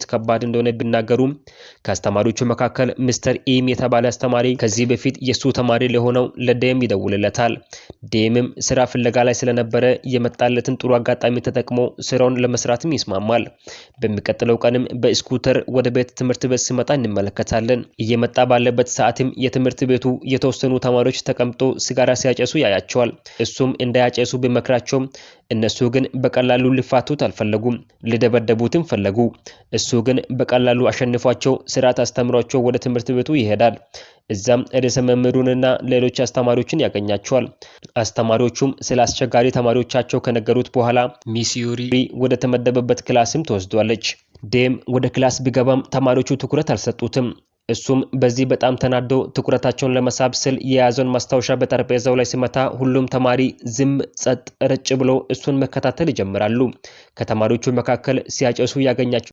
ከባድ እንደሆነ ቢናገሩም ከአስተማሪዎቹ መካከል ሚስተር ኢም የተባለ አስተማሪ ከዚህ በፊት የሱ ተማሪ ለሆነው ለዴም ይደውልለታል። ዴምም ስራ ፍለጋ ላይ ስለነበረ የመጣለትን ጥሩ አጋጣሚ ተጠቅሞ ስራውን ለመስራትም ይስማማል። በሚቀጥለው ቀንም በስኩተር ወደ ቤት ትምህርት ቤት ሲመጣ እንመለከታለን። እየመጣ ባለበት ሰዓትም የትምህርት ቤቱ የተወሰኑ ተማሪዎች ተቀምጦ ሲጋራ ሲያጨሱ ያያቸዋል። እሱም እንዳያጨሱ ቢመክራቸው እነሱ ግን በቀላሉ ሊፋቱት አልፈለጉም። ሊደበደቡትም ፈለጉ። እሱ ግን በቀላሉ አሸንፏቸው ስርዓት አስተምሯቸው ወደ ትምህርት ቤቱ ይሄዳል። እዛም ርዕሰ መምህሩንና ሌሎች አስተማሪዎችን ያገኛቸዋል። አስተማሪዎቹም ስለ አስቸጋሪ ተማሪዎቻቸው ከነገሩት በኋላ ሚስ ዩሪ ወደ ተመደበበት ክላስም ተወስዷለች። ዴም ወደ ክላስ ቢገባም ተማሪዎቹ ትኩረት አልሰጡትም። እሱም በዚህ በጣም ተናዶ ትኩረታቸውን ለመሳብ ስል የያዘውን ማስታወሻ በጠረጴዛው ላይ ሲመታ ሁሉም ተማሪ ዝም ጸጥ ረጭ ብሎ እሱን መከታተል ይጀምራሉ። ከተማሪዎቹ መካከል ሲያጨሱ ያገኛቸው